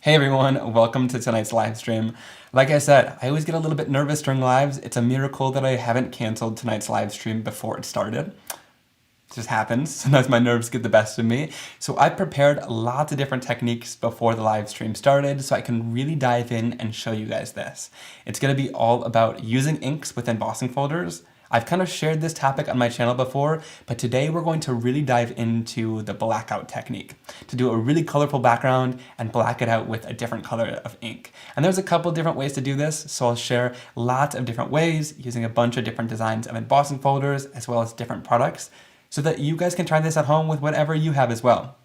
Hey everyone, welcome to tonight's live stream. Like I said, I always get a little bit nervous during lives. It's a miracle that I haven't canceled tonight's live stream before it started. It just happens. Sometimes my nerves get the best of me. So I prepared lots of different techniques before the live stream started so I can really dive in and show you guys this. It's going to be all about using inks with embossing folders. I've kind of shared this topic on my channel before, but today we're going to really dive into the blackout technique to do a really colorful background and black it out with a different color of ink. And there's a couple different ways to do this, so I'll share lots of different ways using a bunch of different designs of embossing folders as well as different products so that you guys can try this at home with whatever you have as well.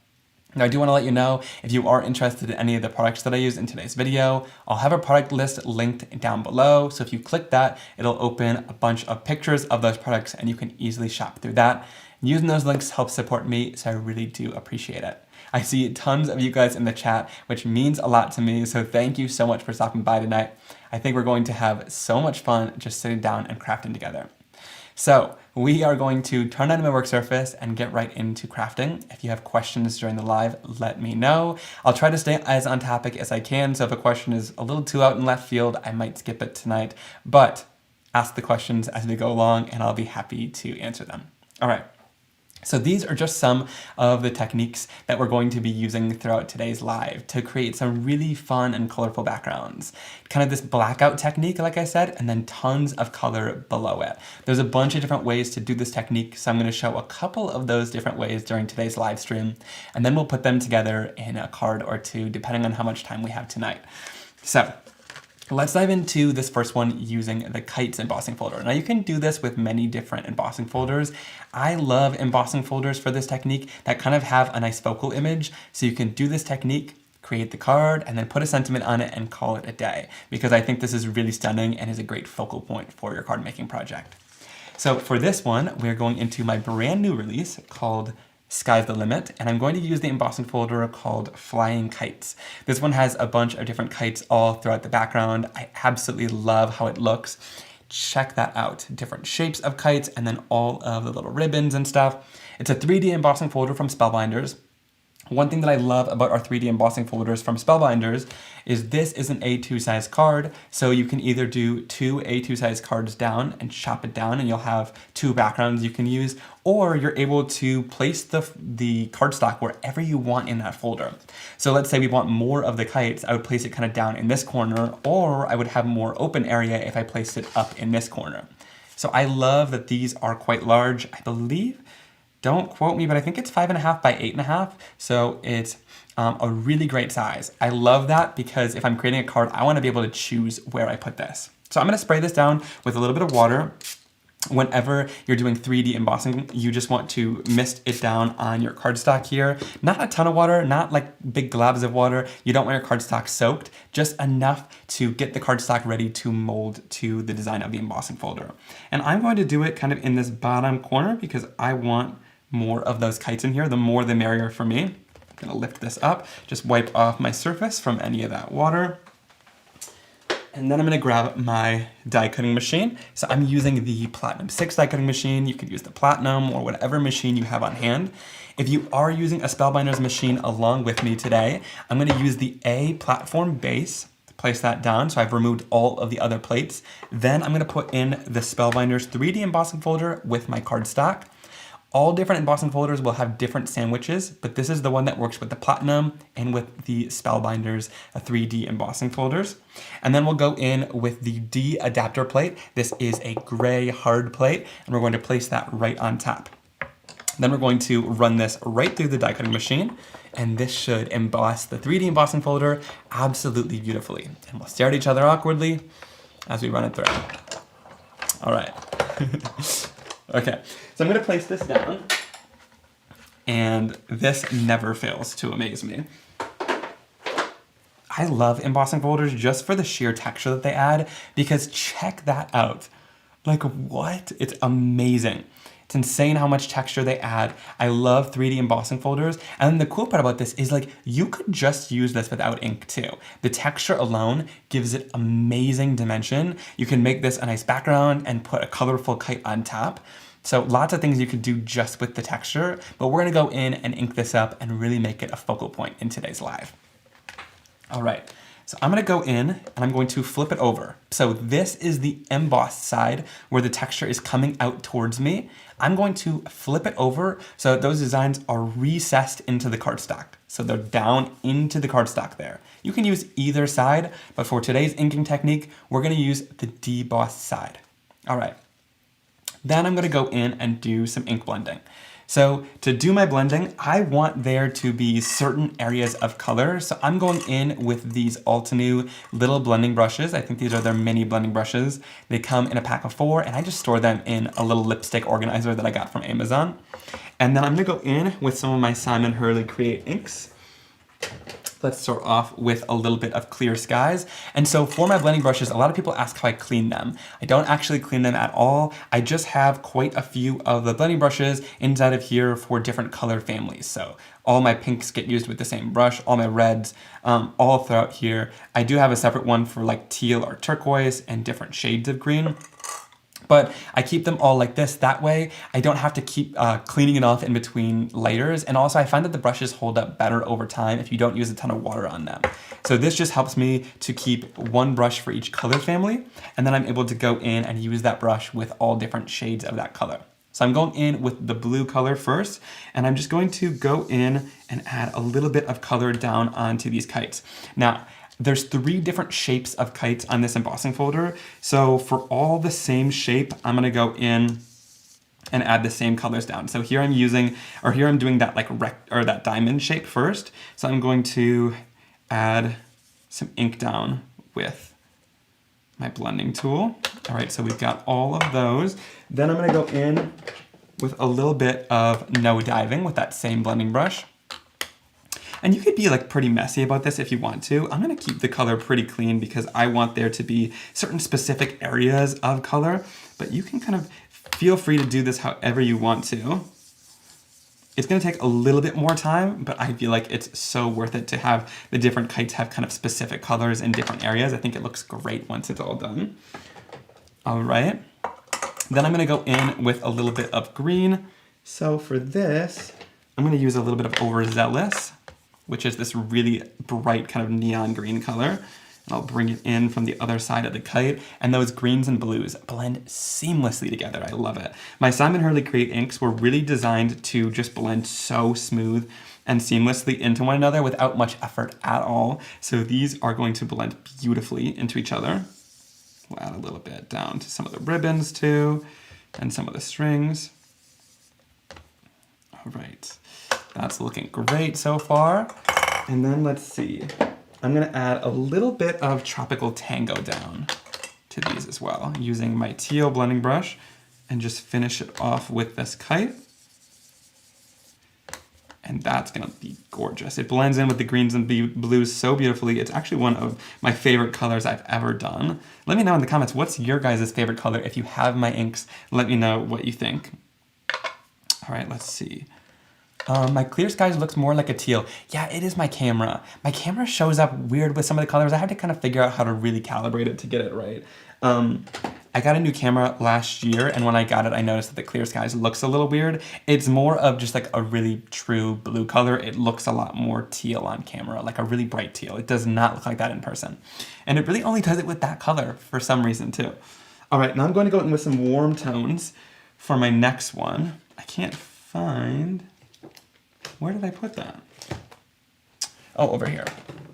Now I do want to let you know, if you are interested in any of the products that I use in today's video, I'll have a product list linked down below. So if you click that, it'll open a bunch of pictures of those products and you can easily shop through that. Using those links helps support me, so I really do appreciate it. I see tons of you guys in the chat, which means a lot to me, so thank you so much for stopping by tonight. I think we're going to have so much fun just sitting down and crafting together. So we are going to turn on my work surface and get right into crafting. If you have questions during the live, let me know. I'll try to stay as on topic as I can, so if a question is a little too out in left field, I might skip it tonight, but ask the questions as we go along and I'll be happy to answer them. All right. So these are just some of the techniques that we're going to be using throughout today's live to create some really fun and colorful backgrounds. Kind of this blackout technique, like I said, and then tons of color below it. There's a bunch of different ways to do this technique, so I'm going to show a couple of those different ways during today's live stream, and then we'll put them together in a card or two, depending on how much time we have tonight. So let's dive into this first one using the kites embossing folder. Now you can do this with many different embossing folders. I love embossing folders for this technique that kind of have a nice focal image. So you can do this technique, create the card, and then put a sentiment on it and call it a day, because I think this is really stunning and is a great focal point for your card making project. So for this one, we're going into my brand new release called Sky's the Limit, and I'm going to use the embossing folder called Flying Kites. This one has a bunch of different kites all throughout the background. I absolutely love how it looks. Check that out. Different shapes of kites and then all of the little ribbons and stuff. It's a 3D embossing folder from Spellbinders. One thing that I love about our 3D embossing folders from Spellbinders is this is an A2 size card, so you can either do 2 A2 size cards down and chop it down and you'll have 2 backgrounds you can use, or you're able to place the cardstock wherever you want in that folder. So let's say we want more of the kites, I would place it kind of down in this corner, or I would have more open area if I placed it up in this corner. So I love that these are quite large, I believe. Don't quote me, but I think it's 5.5 by 8.5. So it's a really great size. I love that because if I'm creating a card, I want to be able to choose where I put this. So I'm going to spray this down with a little bit of water. Whenever you're doing 3D embossing, you just want to mist it down on your cardstock here. Not a ton of water, not like big globs of water. You don't want your cardstock soaked, just enough to get the cardstock ready to mold to the design of the embossing folder. And I'm going to do it kind of in this bottom corner because I want more of those kites in here. The more the merrier for me. I'm gonna lift this up, just wipe off my surface from any of that water. And then I'm gonna grab my die cutting machine. So I'm using the Platinum 6 die cutting machine. You could use the Platinum or whatever machine you have on hand. If you are using a Spellbinders machine along with me today, I'm gonna use the A platform base. Place that down, so I've removed all of the other plates. Then I'm gonna put in the Spellbinders 3D embossing folder with my cardstock. All different embossing folders will have different sandwiches, but this is the one that works with the Platinum and with the Spellbinders 3D embossing folders. And then we'll go in with the D adapter plate. This is a gray hard plate, and we're going to place that right on top. Then we're going to run this right through the die cutting machine, and this should emboss the 3D embossing folder absolutely beautifully. And we'll stare at each other awkwardly as we run it through. All right. Okay, so I'm going to place this down, and this never fails to amaze me. I love embossing folders just for the sheer texture that they add, because check that out. Like, what? It's amazing. It's insane how much texture they add. I love 3D embossing folders, and the cool part about this is like you could just use this without ink too. The texture alone gives it amazing dimension. You can make this a nice background and put a colorful kite on top. So lots of things you could do just with the texture, but we're gonna go in and ink this up and really make it a focal point in today's live. All right, so I'm gonna go in and I'm going to flip it over. So this is the embossed side where the texture is coming out towards me. I'm going to flip it over so that those designs are recessed into the cardstock. So they're down into the cardstock there. You can use either side, but for today's inking technique, we're gonna use the debossed side. All right, then I'm gonna go in and do some ink blending. So to do my blending, I want there to be certain areas of color. So I'm going in with these Altenew little blending brushes. I think these are their mini blending brushes. They come in a pack of 4 and I just store them in a little lipstick organizer that I got from Amazon. And then I'm gonna go in with some of my Simon Hurley Create inks. Let's start off with a little bit of Clear Skies. And so for my blending brushes, a lot of people ask how I clean them. I don't actually clean them at all. I just have quite a few of the blending brushes inside of here for different color families. So all my pinks get used with the same brush, all my reds, all throughout here. I do have a separate one for like teal or turquoise and different shades of green. But I keep them all like this. That way, I don't have to keep cleaning it off in between layers. And also, I find that the brushes hold up better over time if you don't use a ton of water on them. So this just helps me to keep one brush for each color family. And then I'm able to go in and use that brush with all different shades of that color. So I'm going in with the blue color first, and I'm just going to go in and add a little bit of color down onto these kites. Now, there's 3 different shapes of kites on this embossing folder. So for all the same shape, I'm gonna go in and add the same colors down. So here I'm doing that like that diamond shape first. So I'm going to add some ink down with my blending tool. All right, so we've got all of those. Then I'm gonna go in with a little bit of no diving with that same blending brush. And you could be like pretty messy about this if you want to. I'm gonna keep the color pretty clean because I want there to be certain specific areas of color, but you can kind of feel free to do this however you want to. It's gonna take a little bit more time, but I feel like it's so worth it to have the different kites have kind of specific colors in different areas. I think it looks great once it's all done. All right, then I'm gonna go in with a little bit of green. So for this, I'm gonna use a little bit of Overzealous, which is this really bright kind of neon green color. And I'll bring it in from the other side of the kite. And those greens and blues blend seamlessly together. I love it. My Simon Hurley Create inks were really designed to just blend so smooth and seamlessly into one another without much effort at all. So these are going to blend beautifully into each other. We'll add a little bit down to some of the ribbons too, and some of the strings. All right. That's looking great so far. And then let's see. I'm gonna add a little bit of Tropical Tango down to these as well, using my teal blending brush, and just finish it off with this kite. And that's gonna be gorgeous. It blends in with the greens and blues so beautifully. It's actually one of my favorite colors I've ever done. Let me know in the comments, what's your guys' favorite color? If you have my inks, let me know what you think. All right, let's see. My Clear Skies looks more like a teal. Yeah, it is my camera. My camera shows up weird with some of the colors. I had to kind of figure out how to really calibrate it to get it right. I got a new camera last year, and when I got it, I noticed that the Clear Skies looks a little weird. It's more of just like a really true blue color. It looks a lot more teal on camera, like a really bright teal. It does not look like that in person. And it really only does it with that color for some reason too. All right, now I'm going to go in with some warm tones for my next one. I can't find... Where did I put that? Oh, over here.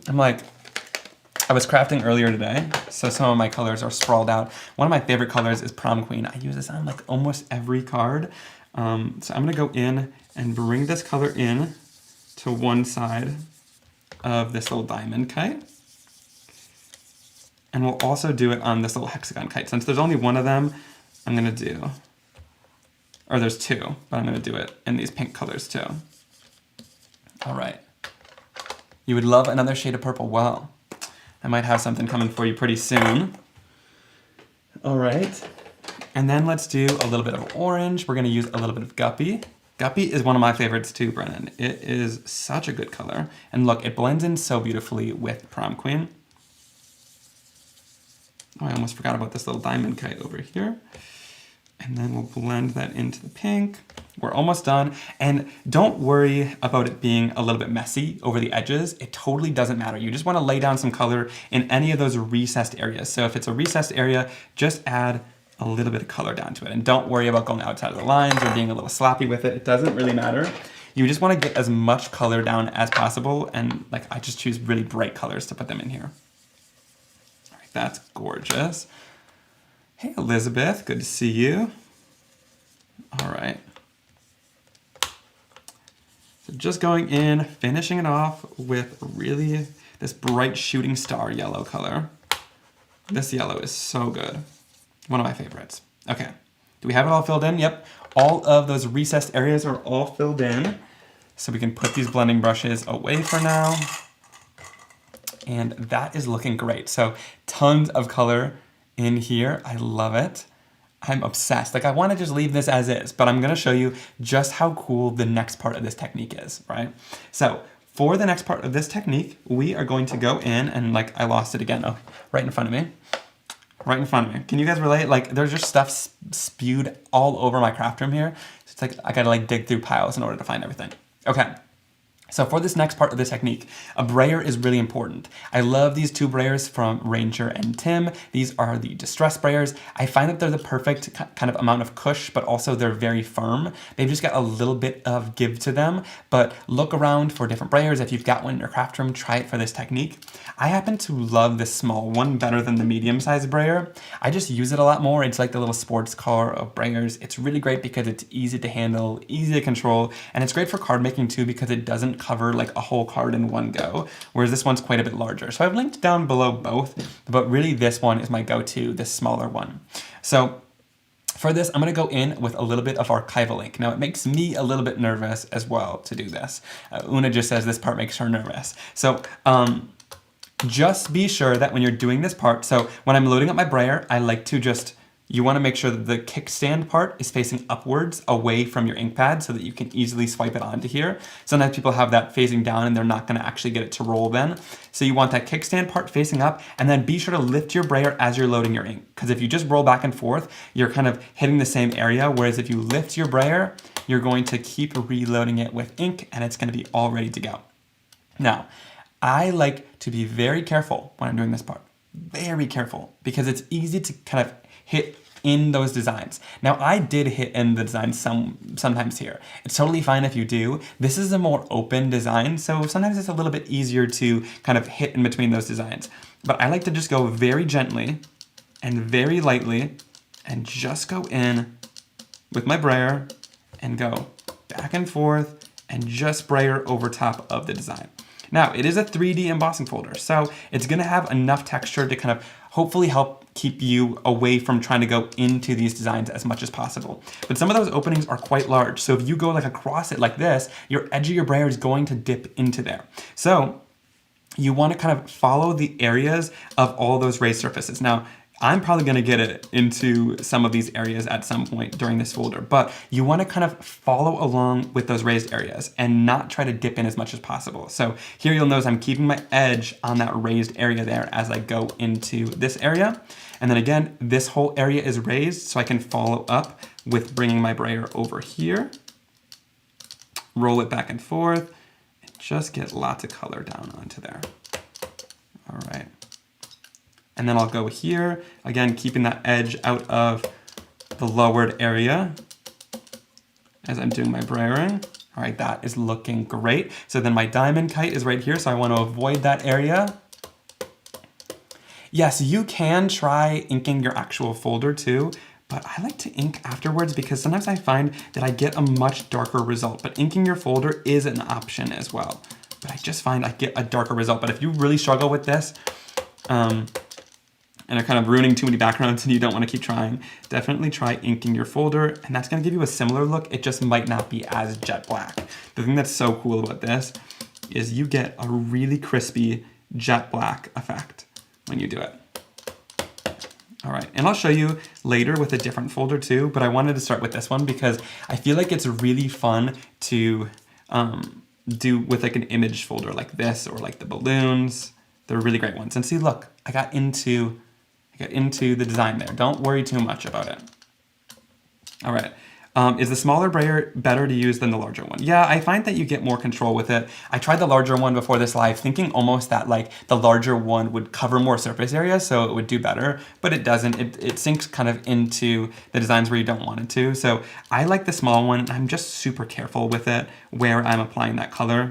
I was crafting earlier today, so some of my colors are sprawled out. One of my favorite colors is Prom Queen. I use this on like almost every card. So I'm gonna go in and bring this color in to one side of this little diamond kite. And we'll also do it on this little hexagon kite. Since there's only one of them, I'm gonna do, or there's 2, but I'm gonna do it in these pink colors too. All right. You would love another shade of purple. Well, I might have something coming for you pretty soon. All right. And then let's do a little bit of orange. We're gonna use a little bit of Guppy. Guppy is one of my favorites too, Brennan. It is such a good color. And look, it blends in so beautifully with Prom Queen. Oh, I almost forgot about this little diamond kite over here. And then we'll blend that into the pink. We're almost done. And don't worry about it being a little bit messy over the edges. It totally doesn't matter. You just want to lay down some color in any of those recessed areas. So if it's a recessed area, just add a little bit of color down to it. And don't worry about going outside of the lines or being a little sloppy with it. It doesn't really matter. You just want to get as much color down as possible. And like, I just choose really bright colors to put them in here. All right, that's gorgeous. Hey, Elizabeth, good to see you. All right. So just going in, finishing it off with really this bright shooting star yellow color. This yellow is so good. One of my favorites. Okay, do we have it all filled in? Yep, all of those recessed areas are all filled in. So we can put these blending brushes away for now. And that is looking great. So tons of color in here. I love it. I'm obsessed. Like, I want to just leave this as is, but I'm going to show you just how cool the next part of this technique is, right? So for the next part of this technique, we are going to go in and, like, I lost it again. Oh, right in front of me. Right in front of me. Can you guys relate? Like, there's just stuff spewed all over my craft room here. So it's like I gotta like dig through piles in order to find everything. Okay. So for this next part of the technique, a brayer is really important. I love these two brayers from Ranger and Tim. These are the distress brayers. I find that they're the perfect kind of amount of cush, but also they're very firm. They've just got a little bit of give to them, but look around for different brayers. If you've got one in your craft room, try it for this technique. I happen to love this small one better than the medium-sized brayer. I just use it a lot more. It's like the little sports car of brayers. It's really great because it's easy to handle, easy to control, and it's great for card making too because it doesn't cover like a whole card in one go, whereas this one's quite a bit larger. So I've linked down below both, but really this one is my go-to, this smaller one. So for this, I'm gonna go in with a little bit of archival ink. Now it makes me a little bit nervous as well to do this. Una just says this part makes her nervous. So just be sure that when you're doing this part, so when I'm loading up my brayer, I like to just, you want to make sure that the kickstand part is facing upwards away from your ink pad so that you can easily swipe it onto here. Sometimes people have that facing down and they're not going to actually get it to roll then. So you want that kickstand part facing up, and then be sure to lift your brayer as you're loading your ink. Because if you just roll back and forth, you're kind of hitting the same area, whereas if you lift your brayer, you're going to keep reloading it with ink and it's going to be all ready to go. Now, I like to be very careful when I'm doing this part. Very careful, because it's easy to kind of hit in those designs. Now, I did hit in the design sometimes here. It's totally fine if you do. This is a more open design, so sometimes it's a little bit easier to kind of hit in between those designs. But I like to just go very gently and very lightly and just go in with my brayer and go back and forth and just brayer over top of the design. Now, it is a 3D embossing folder, so it's gonna have enough texture to kind of hopefully help keep you away from trying to go into these designs as much as possible. But some of those openings are quite large, so if you go like across it like this, your edge of your brayer is going to dip into there. So you wanna kind of follow the areas of all those raised surfaces. Now, I'm probably gonna get it into some of these areas at some point during this folder, but you wanna kind of follow along with those raised areas and not try to dip in as much as possible. So here you'll notice I'm keeping my edge on that raised area there as I go into this area. And then again, this whole area is raised, so I can follow up with bringing my brayer over here, roll it back and forth, and just get lots of color down onto there. All right. And then I'll go here, again, keeping that edge out of the lowered area as I'm doing my brayering. All right, that is looking great. So then my diamond kite is right here, so I want to avoid that area. Yes, you can try inking your actual folder too, but I like to ink afterwards because sometimes I find that I get a much darker result, but inking your folder is an option as well. But I just find I get a darker result. But if you really struggle with this, and are kind of ruining too many backgrounds and you don't want to keep trying, definitely try inking your folder, and that's going to give you a similar look. It just might not be as jet black. The thing that's so cool about this is you get a really crispy jet black effect when you do it. All right, and I'll show you later with a different folder too, but I wanted to start with this one because I feel like it's really fun to do with like an image folder like this or like the balloons. They're really great ones. And see, look, I got into the design there. Don't worry too much about it. All right. Is the smaller brayer better to use than the larger one? Yeah, I find that you get more control with it. I tried the larger one before this live, thinking almost that like the larger one would cover more surface area, so it would do better, but it doesn't. It sinks kind of into the designs where you don't want it to. So I like the small one. I'm just super careful with it, where I'm applying that color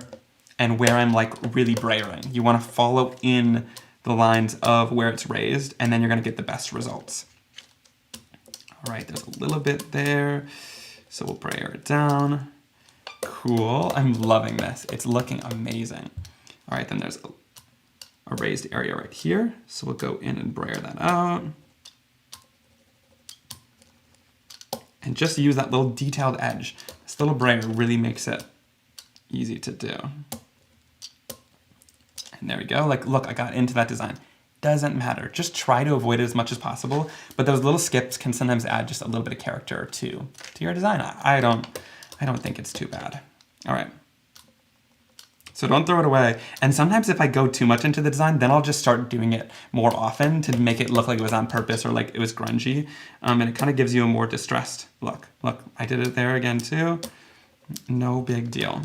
and where I'm like really brayering. You want to follow in the lines of where it's raised, and then you're gonna get the best results. All right, there's a little bit there. So we'll brayer it down. Cool, I'm loving this. It's looking amazing. All right, then there's a raised area right here. So we'll go in and brayer that out. And just use that little detailed edge. This little brayer really makes it easy to do. And there we go, like look, I got into that design. Doesn't matter, just try to avoid it as much as possible, but those little skips can sometimes add just a little bit of character to your design. I don't think it's too bad. All right, so don't throw it away. And sometimes if I go too much into the design, then I'll just start doing it more often to make it look like it was on purpose or like it was grungy, and it kind of gives you a more distressed look. Look, I did it there again too, no big deal.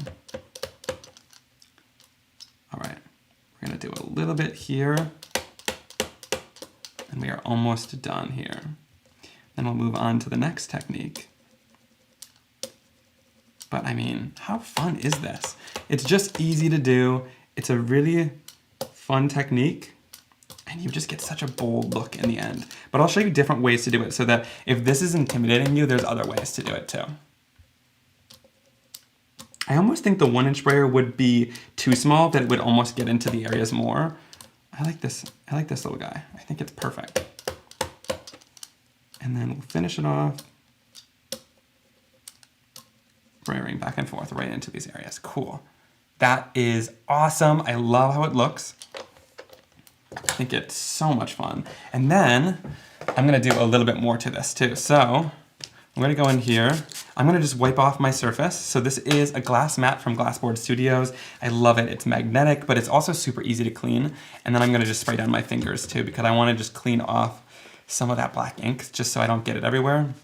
All right, we're gonna do a little bit here. And we are almost done here. Then we'll move on to the next technique. But I mean, how fun is this? It's just easy to do. It's a really fun technique, and you just get such a bold look in the end. But I'll show you different ways to do it so that if this is intimidating you, there's other ways to do it too. I almost think the 1-inch brayer would be too small, that it would almost get into the areas more. I like this little guy. I think it's perfect. And then we'll finish it off. Brayering back and forth right into these areas. Cool. That is awesome. I love how it looks. I think it's so much fun. And then I'm gonna do a little bit more to this too. So I'm gonna go in here. I'm gonna just wipe off my surface. So this is a glass mat from Glassboard Studios. I love it, it's magnetic, but it's also super easy to clean. And then I'm gonna just spray down my fingers too, because I wanna just clean off some of that black ink, just so I don't get it everywhere.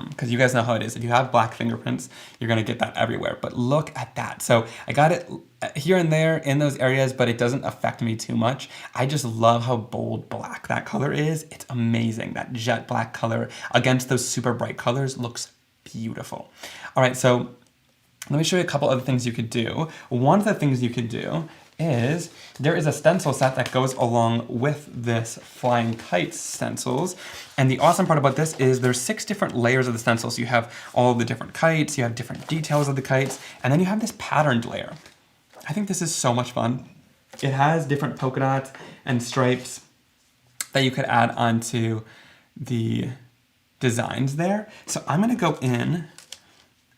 Because you guys know how it is. If you have black fingerprints, you're gonna get that everywhere. But look at that. So I got it here and there in those areas, but it doesn't affect me too much. I just love how bold black that color is. It's amazing. That jet black color against those super bright colors looks beautiful. All right, so let me show you a couple other things you could do. One of the things you could do is there is a stencil set that goes along with this Flying Kites stencils. And the awesome part about this is there's 6 different layers of the stencils. You have all the different kites, you have different details of the kites, and then you have this patterned layer. I think this is so much fun. It has different polka dots and stripes that you could add onto the designs there. So I'm gonna go in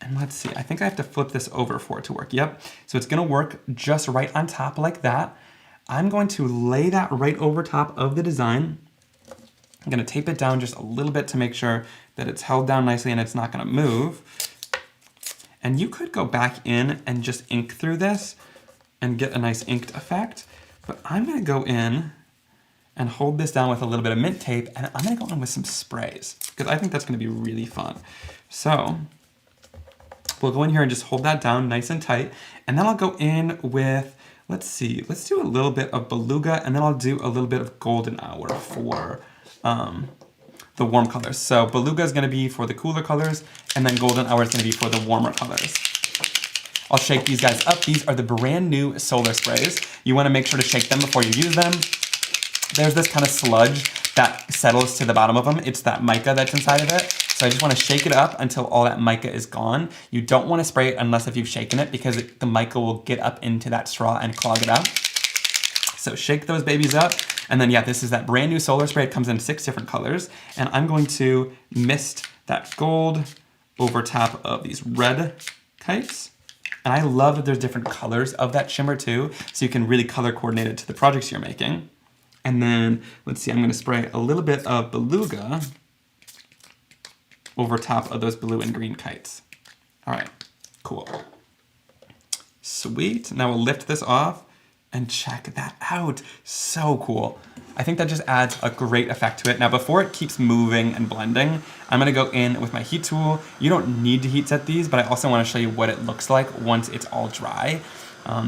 and let's see, I think I have to flip this over for it to work. Yep, so it's gonna work just right on top like that. I'm going to lay that right over top of the design. I'm gonna tape it down just a little bit to make sure that it's held down nicely and it's not gonna move. And you could go back in and just ink through this and get a nice inked effect. But I'm gonna go in and hold this down with a little bit of mint tape, and I'm gonna go in with some sprays because I think that's gonna be really fun. So we'll go in here and just hold that down nice and tight. And then I'll go in with, let's see, let's do a little bit of beluga, and then I'll do a little bit of golden hour for the warm colors. So beluga is gonna be for the cooler colors, and then golden hour is gonna be for the warmer colors. I'll shake these guys up. These are the brand new solar sprays. You wanna make sure to shake them before you use them. There's this kind of sludge that settles to the bottom of them. It's that mica that's inside of it. So I just wanna shake it up until all that mica is gone. You don't wanna spray it unless if you've shaken it, because the mica will get up into that straw and clog it up. So shake those babies up. And then yeah, this is that brand new solar spray. It comes in 6 different colors. And I'm going to mist that gold over top of these red kites. And I love that there's different colors of that shimmer too, so you can really color coordinate it to the projects you're making. And then, let's see, I'm gonna spray a little bit of beluga over top of those blue and green kites. All right, cool. Sweet, now we'll lift this off and check that out. So cool. I think that just adds a great effect to it. Now, before it keeps moving and blending, I'm gonna go in with my heat tool. You don't need to heat set these, but I also wanna show you what it looks like once it's all dry.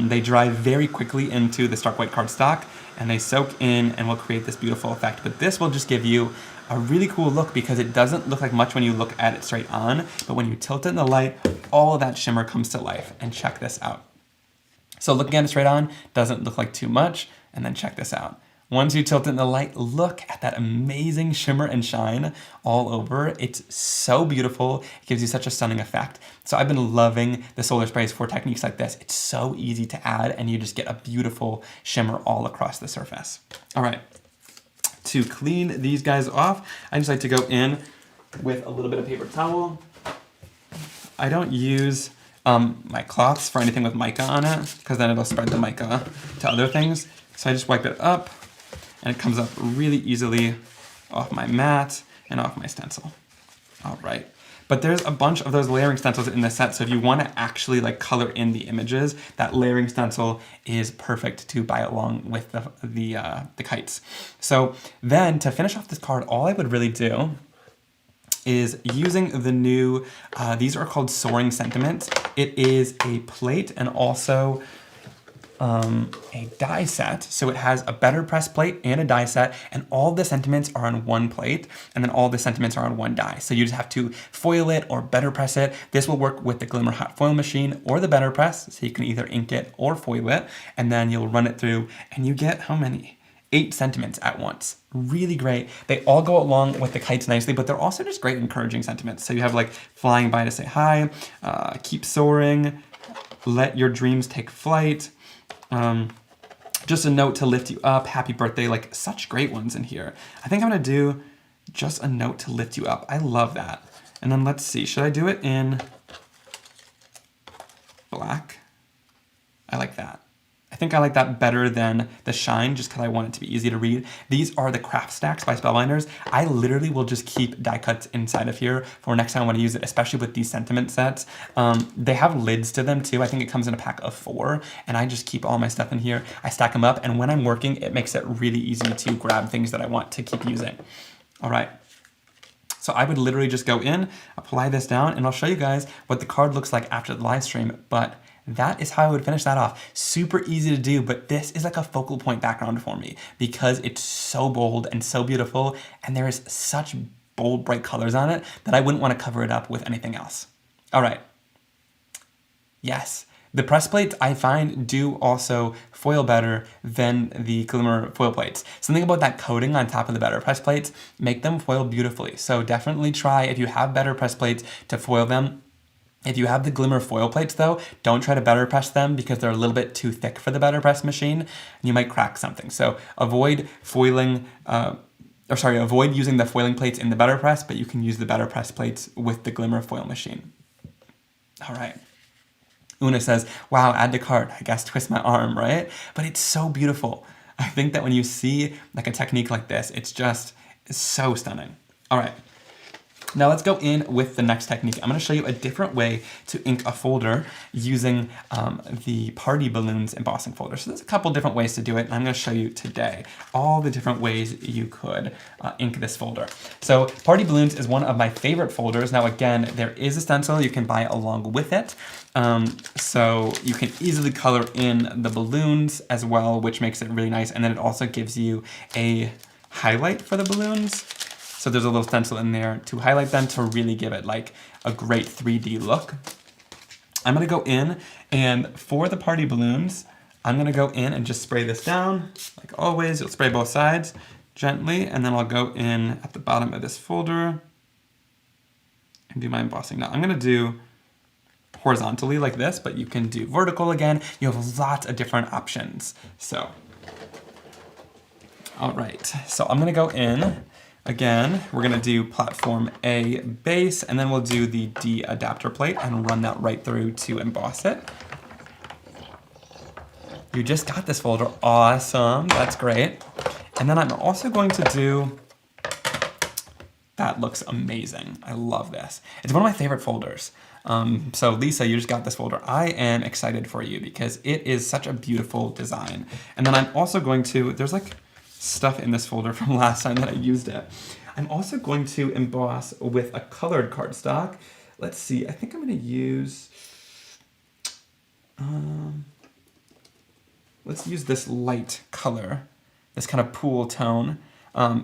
They dry very quickly into the stark white cardstock, and they soak in and will create this beautiful effect. But this will just give you a really cool look because it doesn't look like much when you look at it straight on, but when you tilt it in the light, all of that shimmer comes to life. And check this out. So looking at it straight on doesn't look like too much, and then check this out. Once you tilt it in the light, look at that amazing shimmer and shine all over. It's so beautiful. It gives you such a stunning effect. So I've been loving the solar sprays for techniques like this. It's so easy to add, and you just get a beautiful shimmer all across the surface. All right, to clean these guys off, I just like to go in with a little bit of paper towel. I don't use my cloths for anything with mica on it, because then it'll spread the mica to other things. So I just wipe it up, and it comes up really easily off my mat and off my stencil. All right. But there's a bunch of those layering stencils in the set, so if you want to actually like color in the images, that layering stencil is perfect to buy along with the kites. So then to finish off this card, all I would really do is using the new, these are called Soaring Sentiments. It is a plate and also a die set. So it has a better press plate and a die set, and all the sentiments are on one plate, and then all the sentiments are on one die. So you just have to foil it or better press it. This will work with the Glimmer Hot Foil machine or the better press, so you can either ink it or foil it, and then you'll run it through, and you get how many? 8 sentiments at once. Really great. They all go along with the kites nicely, but they're also just great encouraging sentiments. So you have like flying by to say hi, keep soaring, let your dreams take flight, just a note to lift you up, happy birthday, like such great ones in here. I think I'm gonna do just a note to lift you up. I love that. And then let's see, should I do it in black? I like that. I think I like that better than the shine just because I want it to be easy to read. These are the craft stacks by Spellbinders. I literally will just keep die cuts inside of here for next time I want to use it, especially with these sentiment sets. They have lids to them too. I think it comes in a pack of 4, and I just keep all my stuff in here. I stack them up, and when I'm working, it makes it really easy to grab things that I want to keep using. All right. So I would literally just go in, apply this down, and I'll show you guys what the card looks like after the live stream, but that is how I would finish that off. Super easy to do, but this is like a focal point background for me because it's so bold and so beautiful, and there is such bold, bright colors on it that I wouldn't want to cover it up with anything else. All right. Yes. The press plates, I find, do also foil better than the Glimmer foil plates. Something about that coating on top of the better press plates make them foil beautifully. So definitely try, if you have better press plates, to foil them. If you have the Glimmer foil plates though, don't try to better press them because they're a little bit too thick for the better press machine, and you might crack something. So avoid foiling, avoid using the foiling plates in the better press, but you can use the better press plates with the Glimmer foil machine. All right. Una says, wow, add to cart, I guess twist my arm, right? But it's so beautiful. I think that when you see like a technique like this, it's so stunning. All right. Now let's go in with the next technique. I'm going to show you a different way to ink a folder using the Party Balloons embossing folder. So there's a couple different ways to do it, and I'm going to show you today all the different ways you could ink this folder. So Party Balloons is one of my favorite folders. Now again, there is a stencil you can buy along with it. So you can easily color in the balloons as well, which makes it really nice. And then it also gives you a highlight for the balloons. So there's a little stencil in there to highlight them to really give it like a great 3D look. I'm gonna go in, and for the Party Balloons, I'm gonna go in and just spray this down. Like always, you'll spray both sides gently, and then I'll go in at the bottom of this folder and do my embossing. Now I'm gonna do horizontally like this, but you can do vertical again. You have lots of different options. So, all right, so I'm gonna go in. Again, we're gonna do platform A base, and then we'll do the D adapter plate and run that right through to emboss it. You just got this folder, awesome, that's great. And then I'm also going to do, that looks amazing, I love this. It's one of my favorite folders. So Lisa, you just got this folder. I am excited for you because it is such a beautiful design. And then I'm also going to, there's like stuff in this folder from last time that I used it. I'm also going to emboss with a colored cardstock. Let's see, I think I'm going to use, let's use this light color, this kind of pool tone.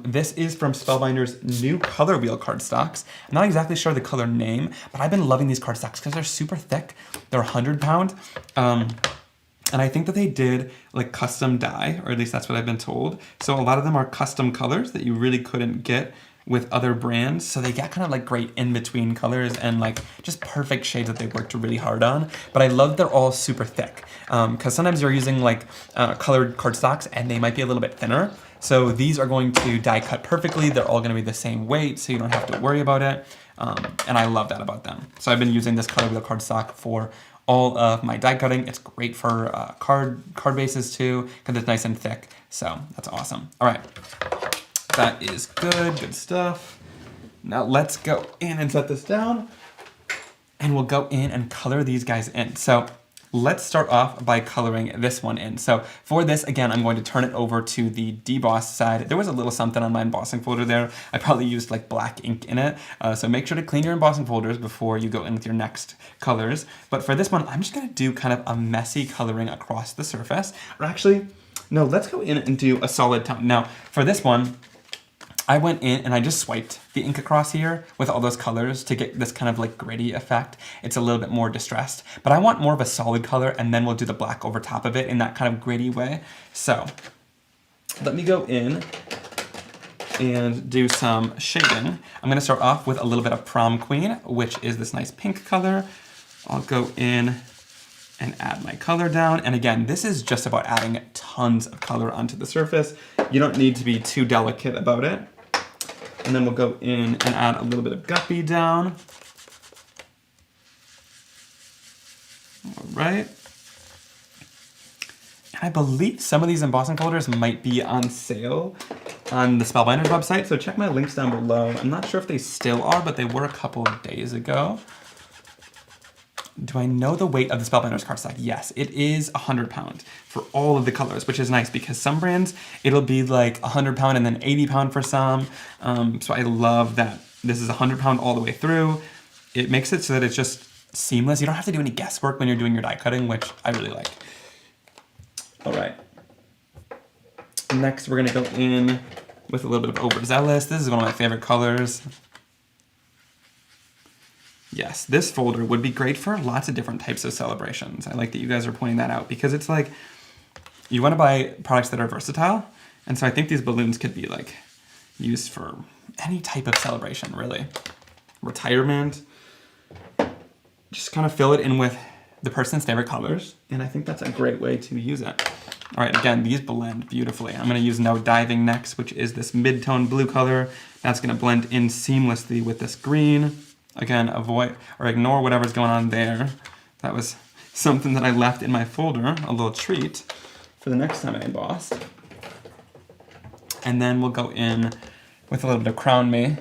This is from Spellbinders' new color wheel cardstocks. I'm not exactly sure the color name, but I've been loving these cardstocks because they're super thick. They're 100 pound. And I think that they did like custom dye, or at least that's what I've been told. So a lot of them are custom colors that you really couldn't get with other brands. So they get kind of like great in-between colors and like just perfect shades that they worked really hard on. But I love they're all super thick because sometimes you're using like colored cardstocks and they might be a little bit thinner. So these are going to die cut perfectly. They're all gonna be the same weight, so you don't have to worry about it. And I love that about them. So I've been using this color wheel cardstock for all of my die cutting. It's great for card bases too, because it's nice and thick. So that's awesome. All right, that is good stuff. Now let's go in and set this down, and we'll go in and color these guys in. So let's start off by coloring this one in. So for this, again, I'm going to turn it over to the deboss side. There was a little something on my embossing folder there. I probably used like black ink in it. So make sure to clean your embossing folders before you go in with your next colors. But for this one, I'm just gonna do kind of a messy coloring across the surface. Or actually, no, let's go in and do a solid tone. Now, for this one, I went in and I just swiped the ink across here with all those colors to get this kind of like gritty effect. It's a little bit more distressed, but I want more of a solid color, and then we'll do the black over top of it in that kind of gritty way. So let me go in and do some shading. I'm gonna start off with a little bit of Prom Queen, which is this nice pink color. I'll go in and add my color down. And again, this is just about adding tons of color onto the surface. You don't need to be too delicate about it. And then we'll go in and add a little bit of guppy down. All right. And I believe some of these embossing folders might be on sale on the Spellbinders website, so check my links down below. I'm not sure if they still are, but they were a couple of days ago. Do I know the weight of the Spellbinders cardstock? Yes, it is 100 pound for all of the colors, which is nice because some brands, it'll be like 100 pound and then 80 pound for some. So I love that this is 100 pound all the way through. It makes it so that it's just seamless. You don't have to do any guesswork when you're doing your die cutting, which I really like. All right. Next, we're gonna go in with a little bit of Overzealous. This is one of my favorite colors. Yes, this folder would be great for lots of different types of celebrations. I like that you guys are pointing that out because it's like, you want to buy products that are versatile. And so I think these balloons could be like used for any type of celebration, really. Retirement, just kind of fill it in with the person's favorite colors. And I think that's a great way to use it. All right, again, these blend beautifully. I'm gonna use No Diving next, which is this mid-tone blue color. That's gonna blend in seamlessly with this green. Again, avoid or ignore whatever's going on there. That was something that I left in my folder, a little treat for the next time I emboss. And then we'll go in with a little bit of Crown Me.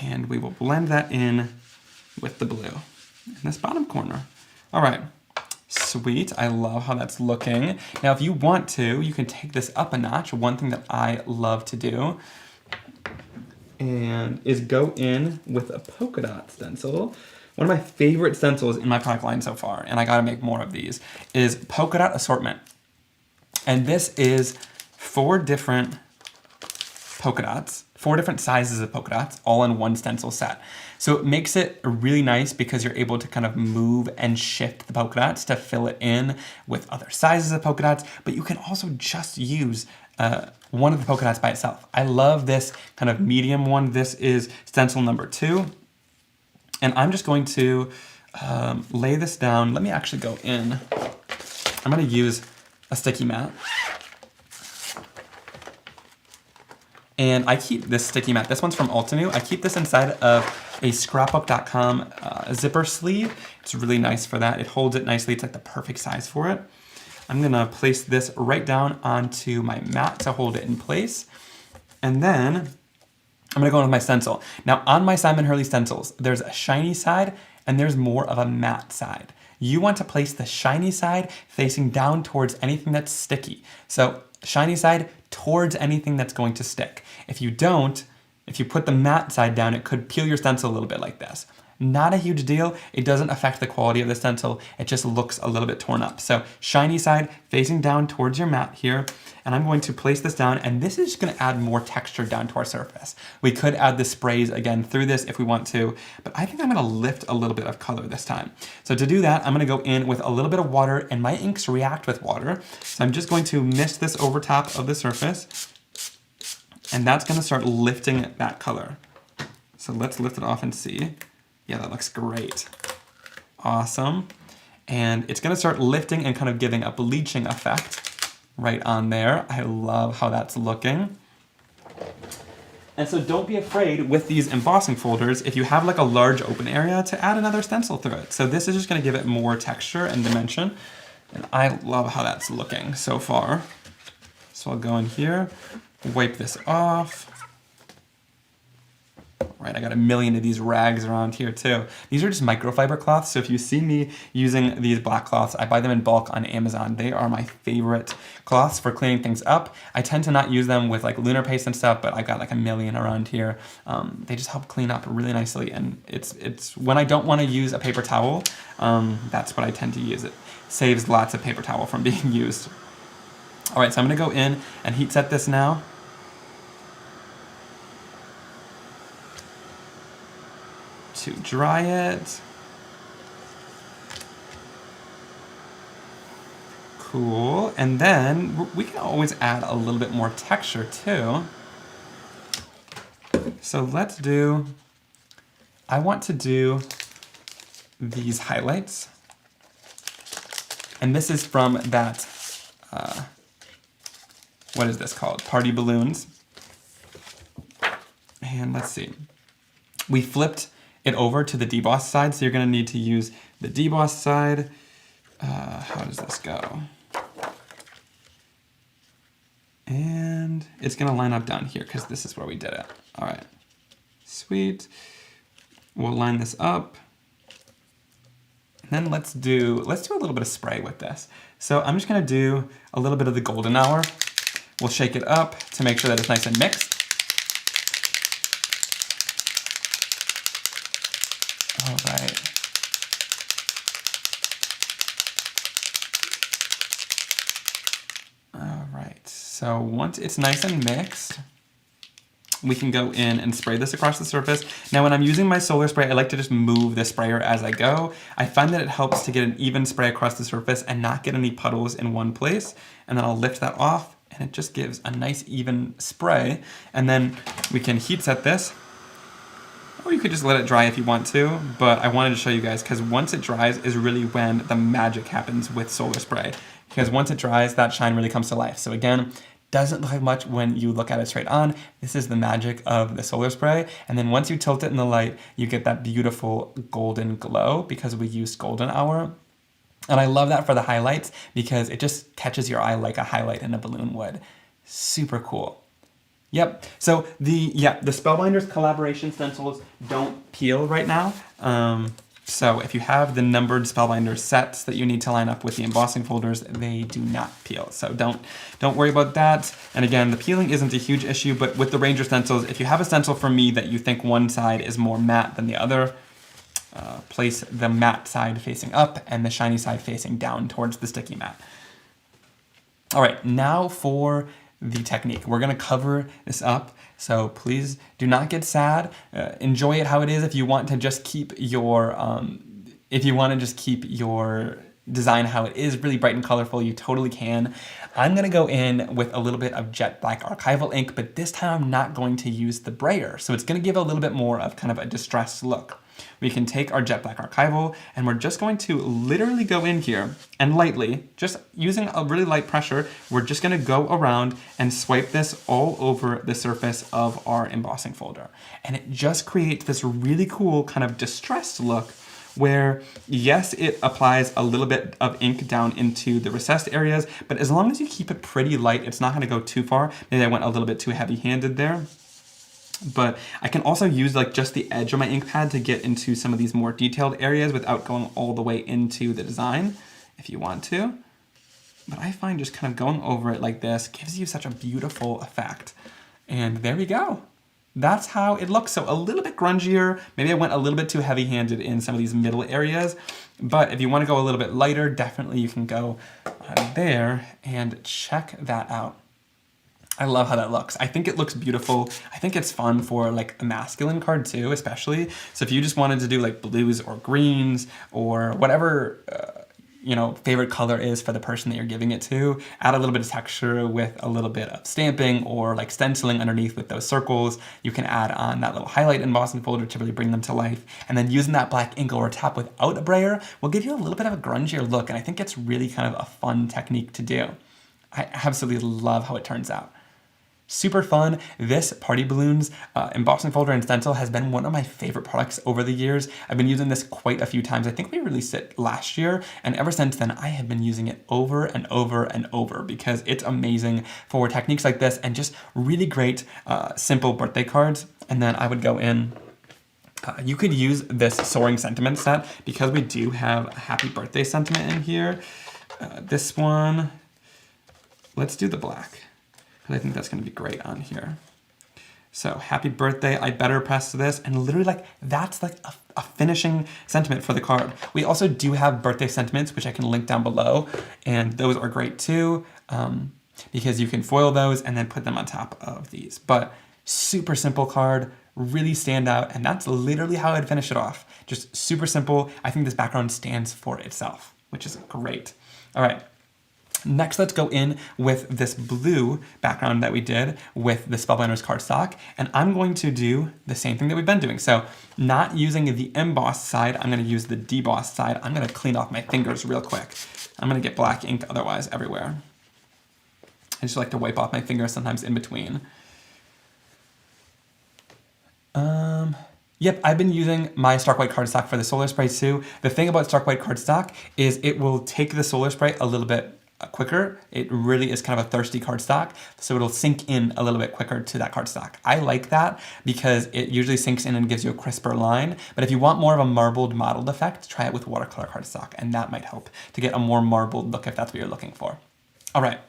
And we will blend that in with the blue in this bottom corner. All right. Sweet, I love how that's looking. Now, if you want to, you can take this up a notch. One thing that I love to do and is go in with a polka dot stencil. One of my favorite stencils in my product line so far, and I gotta make more of these, is Polka Dot Assortment. And this is 4 different polka dots, 4 different sizes of polka dots, all in one stencil set. So it makes it really nice because you're able to kind of move and shift the polka dots to fill it in with other sizes of polka dots, but you can also just use one of the polka dots by itself. I love this kind of medium one. This is stencil number 2. And I'm just going to lay this down. Let me actually go in. I'm gonna use a sticky mat. And I keep this sticky mat, this one's from Altenew. I keep this inside of a scrapbook.com zipper sleeve. It's really nice for that. It holds it nicely. It's like the perfect size for it. I'm gonna place this right down onto my mat to hold it in place. And then I'm gonna go in with my stencil. Now on my Simon Hurley stencils, there's a shiny side and there's more of a matte side. you want to place the shiny side facing down towards anything that's sticky. So shiny side towards anything that's going to stick. If you don't, if you put the matte side down, it could peel your stencil a little bit like this. Not a huge deal. It doesn't affect the quality of the stencil. It just looks a little bit torn up. So shiny side facing down towards your matte here. And I'm going to place this down, and this is going to add more texture down to our surface. We could add the sprays again through this if we want to, but I think I'm going to lift a little bit of color this time. So to do that, I'm going to go in with a little bit of water, and my inks react with water. So I'm just going to mist this over top of the surface, and that's going to start lifting that color. So let's lift it off and see. Yeah, that looks great. Awesome. And it's going to start lifting and kind of giving a bleaching effect right on there. I love how that's looking. And so don't be afraid with these embossing folders, if you have like a large open area, to add another stencil through it. So this is just going to give it more texture and dimension. And I love how that's looking so far. So I'll go in here, wipe this off. Right, I got a million of these rags around here too. These are just microfiber cloths, so if you see me using these black cloths, I buy them in bulk on Amazon. They are my favorite cloths for cleaning things up. I tend to not use them with like lunar paste and stuff, but I got like a million around here. They just help clean up really nicely, and it's when I don't want to use a paper towel, that's what I tend to use. It saves lots of paper towel from being used. All right, so I'm gonna go in and heat set this now. To dry it. Cool, and then we can always add a little bit more texture too. So let's do, I want to do these highlights. And this is from that, what is this called? Party balloons. And let's see. We flipped it over to the debossed side, so you're going to need to use the debossed side. How does this go? And it's going to line up down here because this is where we did it. All right, sweet. We'll line this up. And then let's do a little bit of spray with this. So I'm just going to do a little bit of the golden hour. We'll shake it up to make sure that it's nice and mixed. All right. All right, so once it's nice and mixed, we can go in and spray this across the surface. Now when I'm using my solar spray, I like to just move the sprayer as I go. I find that it helps to get an even spray across the surface and not get any puddles in one place. And then I'll lift that off, and it just gives a nice even spray. And then we can heat set this. Or you could just let it dry if you want to, but I wanted to show you guys because once it dries is really when the magic happens with solar spray. Because once it dries, that shine really comes to life. So again, doesn't look like much when you look at it straight on. This is the magic of the solar spray. And then once you tilt it in the light, you get that beautiful golden glow because we used golden hour. And I love that for the highlights because it just catches your eye like a highlight in a balloon would. Super cool. Yep, so the Spellbinders collaboration stencils don't peel right now. So if you have the numbered Spellbinders sets that you need to line up with the embossing folders, they do not peel. So don't worry about that. And again, the peeling isn't a huge issue, but with the Ranger stencils, if you have a stencil from me that you think one side is more matte than the other, place the matte side facing up and the shiny side facing down towards the sticky matte. All right, now for the technique. We're gonna cover this up, so please do not get sad. Enjoy it how it is. If you want to just keep your, design how it is, really bright and colorful, you totally can. I'm gonna go in with a little bit of jet black archival ink, but this time I'm not going to use the Brayer, so it's gonna give a little bit more of kind of a distressed look. We can take our jet black archival and we're just going to literally go in here and lightly, just using a really light pressure, we're just gonna go around and swipe this all over the surface of our embossing folder. And it just creates this really cool kind of distressed look where, yes, it applies a little bit of ink down into the recessed areas, but as long as you keep it pretty light, it's not gonna go too far. Maybe I went a little bit too heavy-handed there. But I can also use like just the edge of my ink pad to get into some of these more detailed areas without going all the way into the design if you want to. But I find just kind of going over it like this gives you such a beautiful effect. And there we go. That's how it looks. So a little bit grungier. Maybe I went a little bit too heavy-handed in some of these middle areas. But if you want to go a little bit lighter, definitely you can go there and check that out. I love how that looks. I think it looks beautiful. I think it's fun for like a masculine card too, especially. So if you just wanted to do like blues or greens or whatever, you know, favorite color is for the person that you're giving it to, add a little bit of texture with a little bit of stamping or like stenciling underneath with those circles. You can add on that little highlight embossing folder to really bring them to life. And then using that black ink over top without a brayer will give you a little bit of a grungier look. And I think it's really kind of a fun technique to do. I absolutely love how it turns out. Super fun. This Party Balloons embossing folder and stencil has been one of my favorite products over the years. I've been using this quite a few times. I think we released it last year, and ever since then I have been using it over and over and over because it's amazing for techniques like this and just really great simple birthday cards. And then I would go in, you could use this Soaring Sentiment set because we do have a happy birthday sentiment in here. This one, let's do the black. I think that's going to be great on here. So happy birthday, I better press this, and literally like that's like a finishing sentiment for the card. We also do have birthday sentiments, which I can link down below, and those are great too, because you can foil those and then put them on top of these. But super simple card, really stand out, and that's literally how I'd finish it off. Just super simple. I think this background stands for itself, which is great. All right. Next, let's go in with this blue background that we did with the Spellbinders cardstock, and I'm going to do the same thing that we've been doing. So not using the embossed side, I'm going to use the debossed side. I'm going to clean off my fingers real quick. I'm going to get black ink otherwise everywhere. I just like to wipe off my fingers sometimes in between. Yep, I've been using my Stark White cardstock for the Solar Spray too. The thing about Stark White cardstock is it will take the Solar Spray a little bit quicker. It really is kind of a thirsty cardstock, so it'll sink in a little bit quicker to that cardstock. I like that because it usually sinks in and gives you a crisper line, but if you want more of a marbled mottled effect, try it with watercolor cardstock, and that might help to get a more marbled look if that's what you're looking for. All right,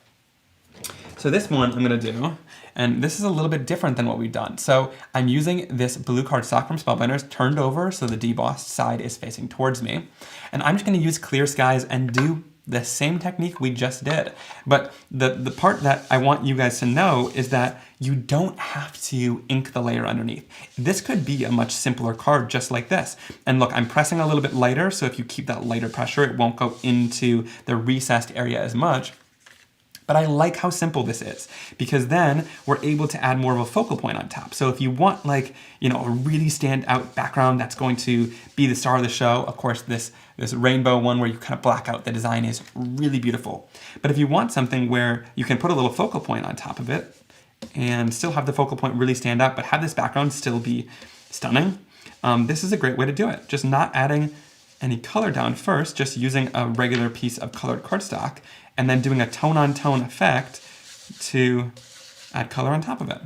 so this one I'm gonna do, and this is a little bit different than what we've done. So I'm using this blue cardstock from Spellbinders turned over so the debossed side is facing towards me, and I'm just gonna use Clear Skies and do the same technique we just did. But the part that I want you guys to know is that you don't have to ink the layer underneath. This could be a much simpler card just like this. And look, I'm pressing a little bit lighter, so if you keep that lighter pressure, it won't go into the recessed area as much. But I like how simple this is because then we're able to add more of a focal point on top. So if you want like, you know, a really stand out background that's going to be the star of the show, of course, this rainbow one where you kind of black out the design is really beautiful. But if you want something where you can put a little focal point on top of it and still have the focal point really stand out, but have this background still be stunning, this is a great way to do it. Just not adding any color down first, just using a regular piece of colored cardstock and then doing a tone-on-tone effect to add color on top of it.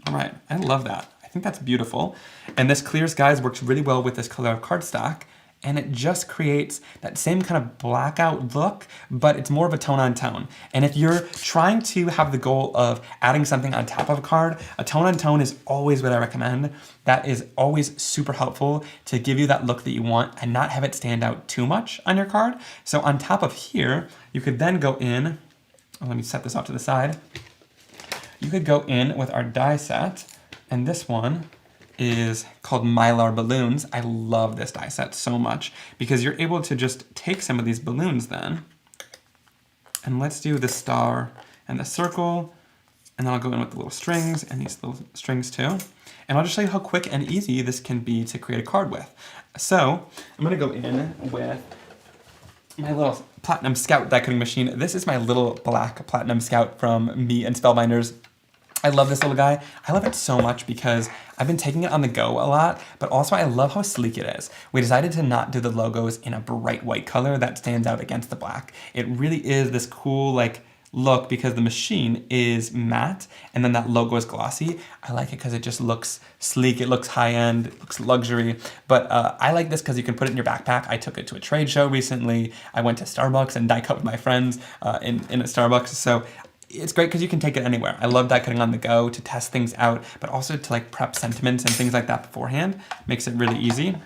All right, I love that. I think that's beautiful. And this Clear Skies works really well with this color of cardstock, and it just creates that same kind of blackout look, but it's more of a tone-on-tone. And if you're trying to have the goal of adding something on top of a card, a tone-on-tone is always what I recommend. That is always super helpful to give you that look that you want and not have it stand out too much on your card. So on top of here, you could then go in, let me set this off to the side. You could go in with our die set, and this one is called Mylar balloons. I love this die set so much because you're able to just take some of these balloons then, and let's do the star and the circle, and then I'll go in with the little strings and these little strings too. And I'll just show you how quick and easy this can be to create a card with. So I'm gonna go in with my little Platinum Scout die cutting machine. This is my little black Platinum Scout from me and Spellbinders. I love this little guy. I love it so much because I've been taking it on the go a lot, but also I love how sleek it is. We decided to not do the logos in a bright white color that stands out against the black. It really is this cool, like look because the machine is matte and then that logo is glossy. I like it because it just looks sleek, it looks high-end, it looks luxury. But I like this because you can put it in your backpack. I took it to a trade show recently. I went to Starbucks and die cut with my friends in a Starbucks. So it's great because you can take it anywhere. I love die cutting on the go to test things out, but also to like prep sentiments and things like that beforehand. Makes it really easy.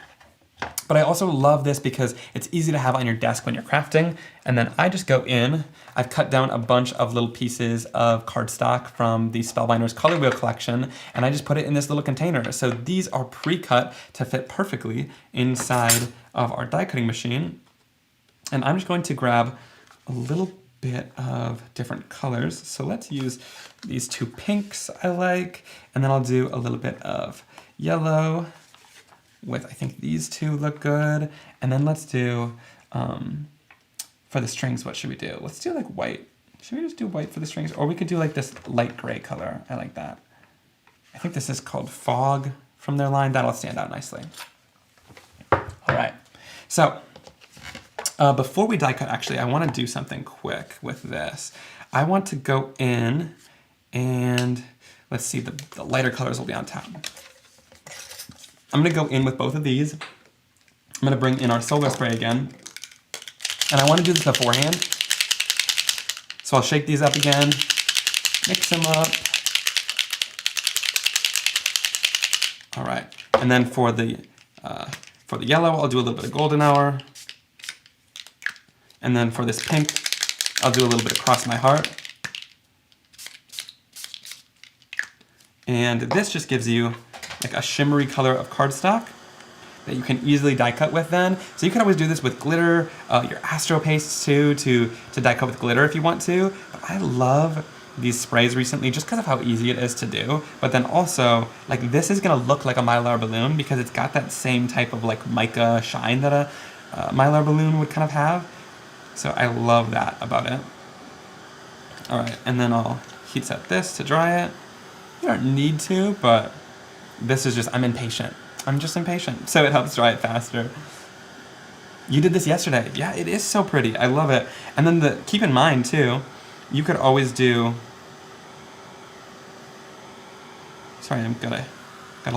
But I also love this because it's easy to have on your desk when you're crafting. And then I just go in, I've cut down a bunch of little pieces of cardstock from the Spellbinders Color Wheel collection, and I just put it in this little container. So these are pre-cut to fit perfectly inside of our die cutting machine. And I'm just going to grab a little bit of different colors. So let's use these two pinks I like, and then I'll do a little bit of yellow with, I think these two look good. And then let's do, for the strings, what should we do? Let's do like white. Should we just do white for the strings? Or we could do like this light gray color. I like that. I think this is called Fog from their line. That'll stand out nicely. All right. So before we die cut, actually, I want to do something quick with this. I want to go in and let's see, the lighter colors will be on top. I'm gonna go in with both of these. I'm gonna bring in our solar spray again. And I wanna do this beforehand. So I'll shake these up again, mix them up. All right, and then for the yellow, I'll do a little bit of golden hour. And then for this pink, I'll do a little bit of cross my heart. And this just gives you like a shimmery color of cardstock that you can easily die cut with then. So you can always do this with glitter, your Astro pastes too, to die cut with glitter if you want to. But I love these sprays recently just because of how easy it is to do. But then also, like this is gonna look like a Mylar balloon because it's got that same type of like mica shine that a Mylar balloon would kind of have. So I love that about it. All right, and then I'll heat set this to dry it. You don't need to, but this is just, I'm impatient. I'm just impatient, so it helps dry it faster. You did this yesterday. Yeah, it is so pretty. I love it. And then keep in mind too, you could always do, sorry, I'm gotta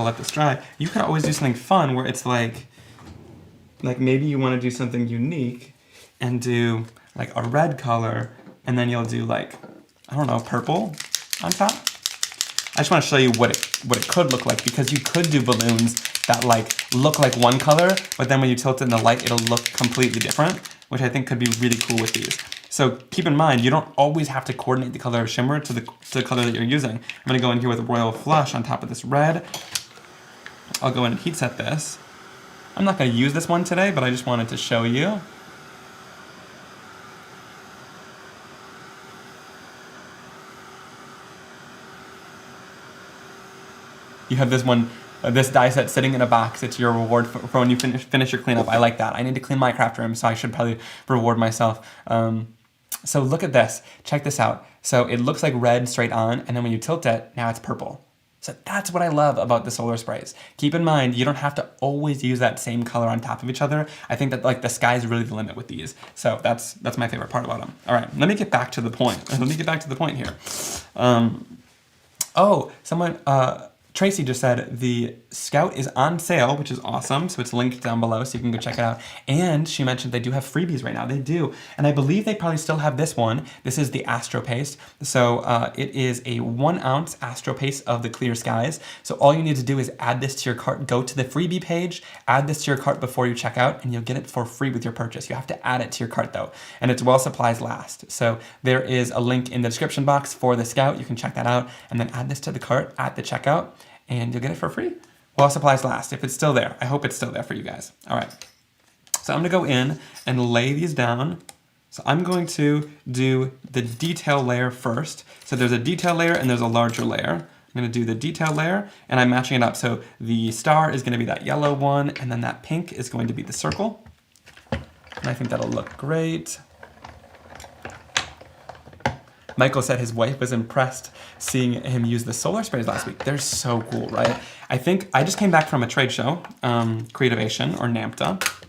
let this dry. You could always do something fun where it's like maybe you wanna do something unique and do like a red color, and then you'll do like, I don't know, purple on top. I just want to show you what it could look like, because you could do balloons that like look like one color, but then when you tilt it in the light, it'll look completely different, which I think could be really cool with these. So keep in mind, you don't always have to coordinate the color of shimmer to the color that you're using. I'm gonna go in here with Royal Flush on top of this red. I'll go in and heat set this. I'm not gonna use this one today, but I just wanted to show you. You have this one, this die set sitting in a box. It's your reward for when you finish your cleanup. I like that. I need to clean my craft room, so I should probably reward myself. So look at this. Check this out. So it looks like red straight on, and then when you tilt it, now it's purple. So that's what I love about the solar sprays. Keep in mind, you don't have to always use that same color on top of each other. I think that like the sky's really the limit with these. So that's my favorite part about them. All right, let me get back to the point. Let me get back to the point here. Oh, someone, Tracy just said the Scout is on sale, which is awesome. So it's linked down below so you can go check it out. And she mentioned they do have freebies right now. They do. And I believe they probably still have this one. This is the Astro Paste. So it is a 1 ounce Astro Paste of the Clear Skies. So all you need to do is add this to your cart. Go to the freebie page, add this to your cart before you check out, and you'll get it for free with your purchase. You have to add it to your cart though. And it's while supplies last. So there is a link in the description box for the Scout. You can check that out and then add this to the cart at the checkout, and you'll get it for free while supplies last, if it's still there. I hope it's still there for you guys. All right, so I'm gonna go in and lay these down. So I'm going to do the detail layer first. So there's a detail layer and there's a larger layer. I'm gonna do the detail layer and I'm matching it up. So the star is gonna be that yellow one, and then that pink is going to be the circle. And I think that'll look great. Michael said his wife was impressed seeing him use the solar sprays last week. They're so cool, right? I think I just came back from a trade show, Creativation or NAMTA,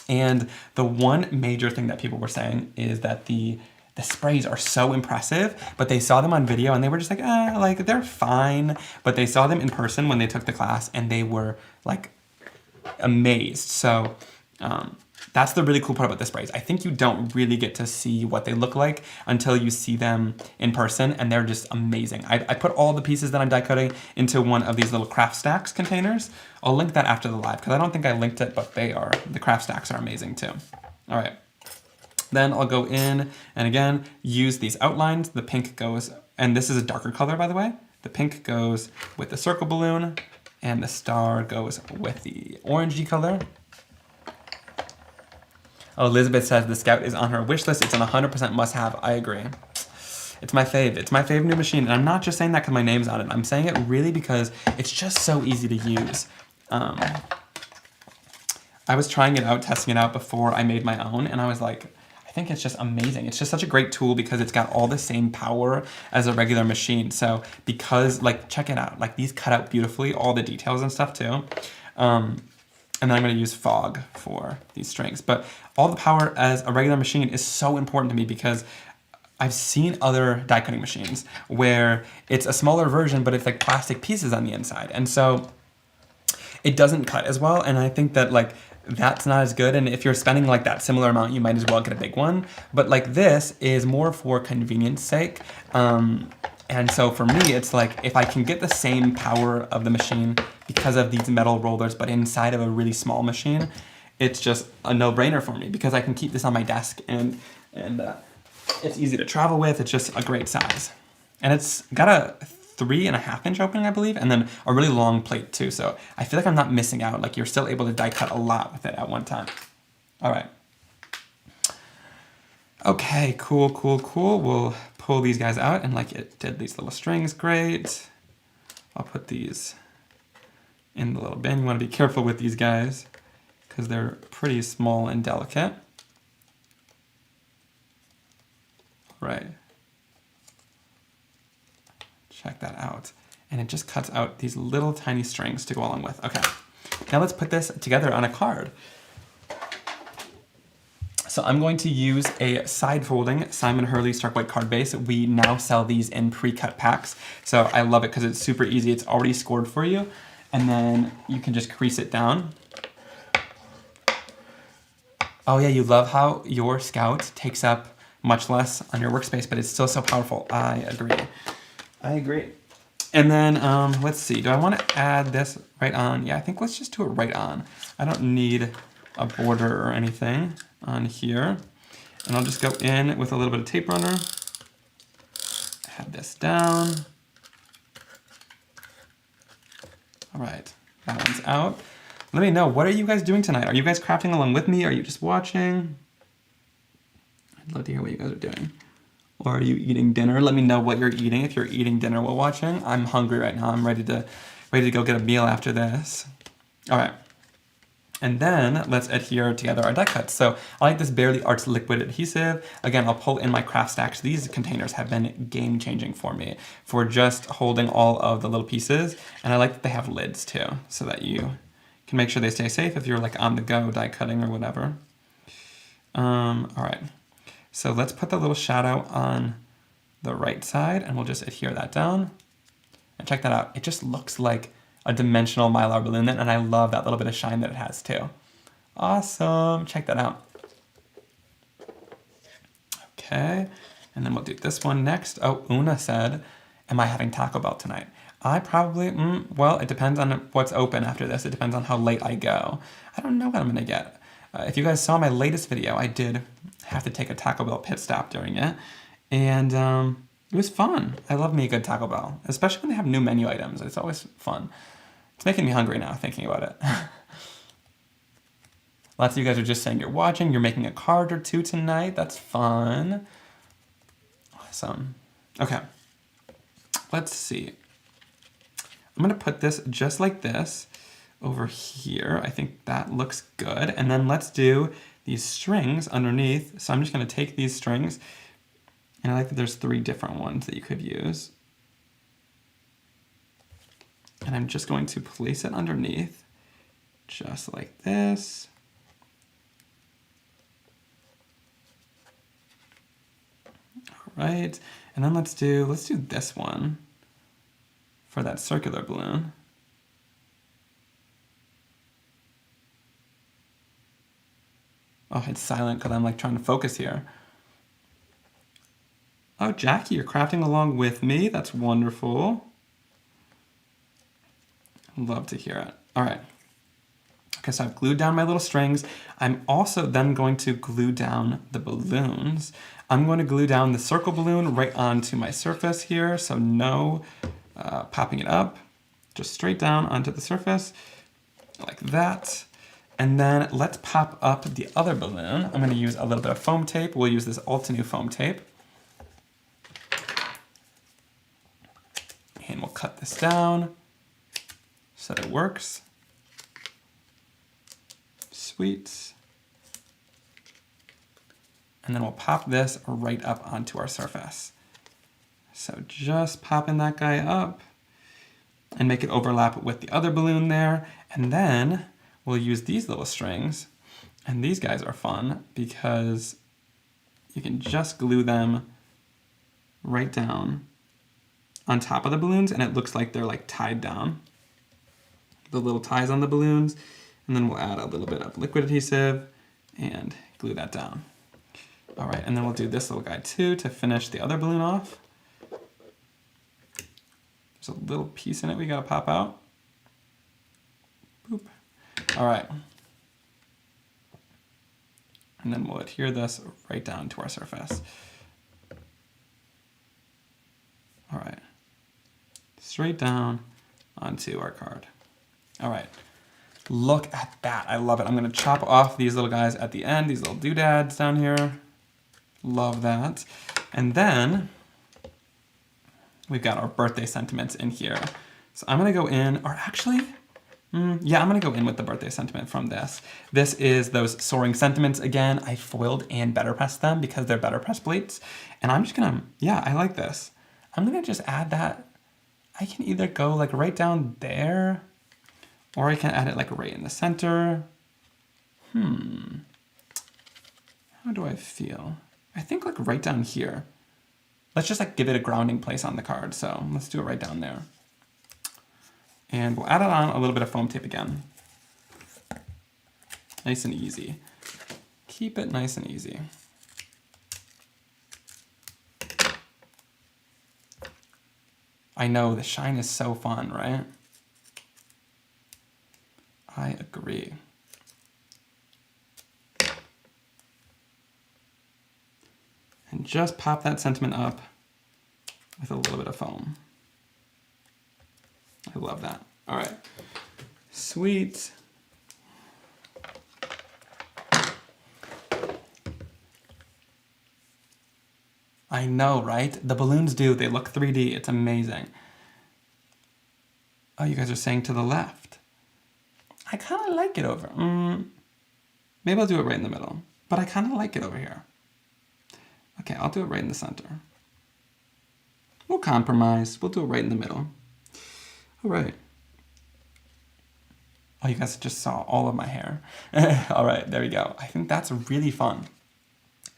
and the one major thing that people were saying is that the the sprays are so impressive, but they saw them on video and they were just like, like they're fine. But they saw them in person when they took the class and they were like amazed. So that's the really cool part about the sprays. I think you don't really get to see what they look like until you see them in person, and they're just amazing. I put all the pieces that I'm die cutting into one of these little craft stacks containers. I'll link that after the live because I don't think I linked it, but the craft stacks are amazing too. All right. Then I'll go in and again, use these outlines. The pink goes, and this is a darker color by the way. The pink goes with the circle balloon and the star goes with the orangey color. Oh, Elizabeth says the Scout is on her wish list. It's an 100% must-have. I agree. It's my fave. It's my fave new machine. And I'm not just saying that because my name's on it. I'm saying it really because it's just so easy to use. I was trying it out, testing it out before I made my own. And I was like, I think it's just amazing. It's just such a great tool because it's got all the same power as a regular machine. So because, like, check it out. Like, these cut out beautifully, all the details and stuff too. And then I'm going to use fog for these strings. But all the power as a regular machine is so important to me because I've seen other die cutting machines where it's a smaller version, but it's like plastic pieces on the inside. And so it doesn't cut as well. And I think that like that's not as good. And if you're spending like that similar amount, you might as well get a big one. But like this is more for convenience sake. And so for me, it's like if I can get the same power of the machine because of these metal rollers, but inside of a really small machine, it's just a no-brainer for me because I can keep this on my desk and it's easy to travel with. It's just a great size. And it's got a 3.5-inch opening, I believe, and then a really long plate too. So I feel like I'm not missing out. Like you're still able to die cut a lot with it at one time. All right. Okay, cool. We'll pull these guys out and like it did these little strings, great. I'll put these in the little bin. You want to be careful with these guys because they're pretty small and delicate. All right. Check that out. And it just cuts out these little tiny strings to go along with. Okay, now let's put this together on a card. So I'm going to use a side folding Simon Hurley Stark White card base. We now sell these in pre-cut packs. So I love it because it's super easy. It's already scored for you. And then you can just crease it down. Oh yeah, you love how your Scout takes up much less on your workspace, but it's still so powerful. I agree. And then let's see, do I want to add this right on? Yeah, I think let's just do it right on. I don't need a border or anything on here. And I'll just go in with a little bit of tape runner. Add this down. All right, that one's out. Let me know, what are you guys doing tonight? Are you guys crafting along with me? Are you just watching? I'd love to hear what you guys are doing. Or are you eating dinner? Let me know what you're eating if you're eating dinner while watching. I'm hungry right now. I'm ready to go get a meal after this. All right. And then let's adhere together our die cuts. So I like this Barely Arts liquid adhesive. Again, I'll pull in my craft stacks. These containers have been game changing for me for just holding all of the little pieces. And I like that they have lids too, so that you can make sure they stay safe if you're like on the go die cutting or whatever. All right. So let's put the little shadow on the right side and we'll just adhere that down. And check that out. It just looks like a dimensional Mylar balloon, and I love that little bit of shine that it has too. Awesome, check that out. Okay, and then we'll do this one next. Oh, Una said, am I having Taco Bell tonight? I probably, well, it depends on what's open after this. It depends on how late I go. I don't know what I'm gonna get. If you guys saw my latest video, I did have to take a Taco Bell pit stop during it, and it was fun. I love me a good Taco Bell, especially when they have new menu items. It's always fun. It's making me hungry now thinking about it. Lots of you guys are just saying you're watching, you're making a card or two tonight. That's fun. Awesome. Okay, let's see. I'm gonna put this just like this over here. I think that looks good. And then let's do these strings underneath. So I'm just gonna take these strings, and I like that there's 3 different ones that you could use. And I'm just going to place it underneath, just like this. right. And then let's do this one for that circular balloon. Oh, it's silent because I'm like trying to focus here. Oh, Jackie, you're crafting along with me. That's wonderful. Love to hear it. All right. Okay, so I've glued down my little strings. I'm also then going to glue down the balloons. I'm going to glue down the circle balloon right onto my surface here. So no popping it up, just straight down onto the surface like that. And then let's pop up the other balloon. I'm going to use a little bit of foam tape. We'll use this Altenew foam tape. And we'll cut this down so that it works. Sweet. And then we'll pop this right up onto our surface. So just popping that guy up and make it overlap with the other balloon there. And then we'll use these little strings. And these guys are fun because you can just glue them right down on top of the balloons, and it looks like they're like tied down. The little ties on the balloons, and then we'll add a little bit of liquid adhesive and glue that down. All right, and then we'll do this little guy too to finish the other balloon off. There's a little piece in it we gotta pop out. Boop. All right. And then we'll adhere this right down to our surface. All right. Straight down onto our card. All right, look at that. I love it. I'm gonna chop off these little guys at the end, these little doodads down here. Love that. And then we've got our birthday sentiments in here. So I'm gonna go in, or actually, yeah, I'm gonna go in with the birthday sentiment from this. This is those soaring sentiments again. I foiled and better pressed them because they're better press plates. And I'm just gonna, yeah, I like this. I'm gonna just add that. I can either go like right down there, or I can add it like right in the center. How do I feel? I think like right down here. Let's just like give it a grounding place on the card. So let's do it right down there. And we'll add it on a little bit of foam tape again. Nice and easy. Keep it nice and easy. I know, the shine is so fun, right? I agree. And just pop that sentiment up with a little bit of foam. I love that. All right, sweet. I know, right? The balloons do, they look 3D, it's amazing. Oh, you guys are saying to the left. I kind of like it over, maybe I'll do it right in the middle, but I kind of like it over here. Okay, I'll do it right in the center. We'll compromise, we'll do it right in the middle. All right. Oh, you guys just saw all of my hair. All right, there we go. I think that's really fun.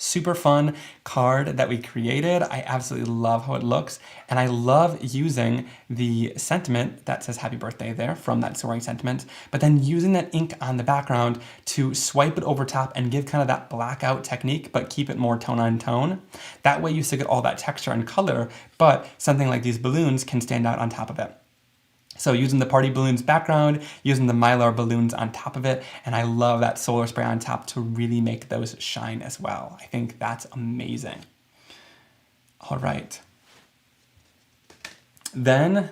Super fun card that we created. I absolutely love how it looks. And I love using the sentiment that says happy birthday there from that soaring sentiment, but then using that ink on the background to swipe it over top and give kind of that blackout technique, but keep it more tone on tone. That way you still get all that texture and color, but something like these balloons can stand out on top of it. So using the party balloons background, using the Mylar balloons on top of it, and I love that solar spray on top to really make those shine as well. I think that's amazing. All right. Then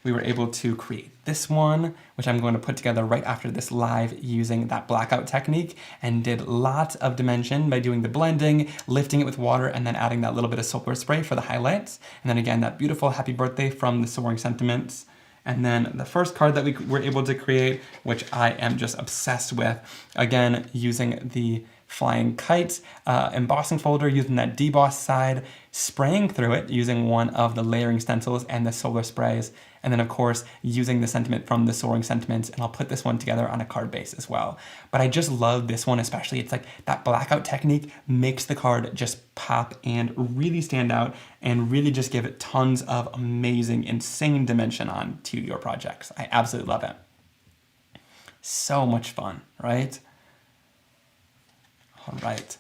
we were able to create this one, which I'm going to put together right after this live using that blackout technique, and did lots of dimension by doing the blending, lifting it with water, and then adding that little bit of solar spray for the highlights. And then again, that beautiful happy birthday from the soaring sentiments. And then the first card that we were able to create, which I am just obsessed with, again, using the flying kites, embossing folder using that deboss side, spraying through it using one of the layering stencils and the solar sprays, and then of course using the sentiment from the soaring sentiments, and I'll put this one together on a card base as well. But I just love this one especially. It's like that blackout technique makes the card just pop and really stand out and really just give it tons of amazing, insane dimension on to your projects. I absolutely love it. So much fun, right? All right.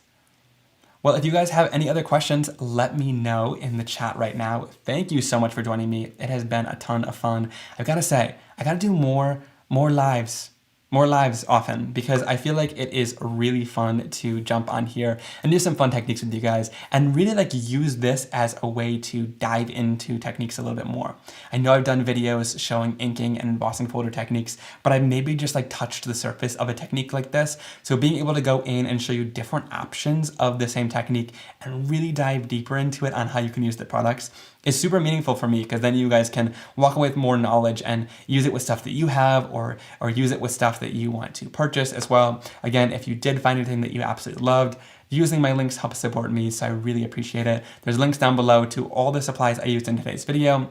Well, if you guys have any other questions, let me know in the chat right now. Thank you so much for joining me. It has been a ton of fun. I've got to say, I got to do more lives often, because I feel like it is really fun to jump on here and do some fun techniques with you guys and really like use this as a way to dive into techniques a little bit more. I know I've done videos showing inking and embossing folder techniques, but I maybe just like touched the surface of a technique like this. So being able to go in and show you different options of the same technique and really dive deeper into it on how you can use the products is super meaningful for me, because then you guys can walk away with more knowledge and use it with stuff that you have, or use it with stuff that you want to purchase as well. Again, if you did find anything that you absolutely loved, using my links helps support me, so I really appreciate it. There's links down below to all the supplies I used in today's video.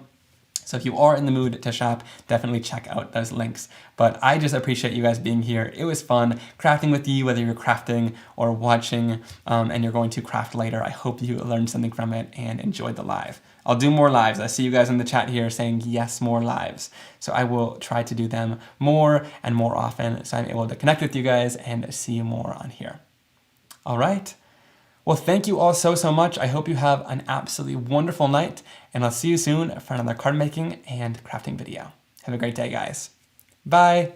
So if you are in the mood to shop, definitely check out those links. But I just appreciate you guys being here. It was fun crafting with you, whether you're crafting or watching and you're going to craft later. I hope you learned something from it and enjoyed the live. I'll do more lives. I see you guys in the chat here saying yes, more lives. So I will try to do them more and more often so I'm able to connect with you guys and see you more on here. All right. Well, thank you all so much. I hope you have an absolutely wonderful night, and I'll see you soon for another card making and crafting video. Have a great day, guys. Bye.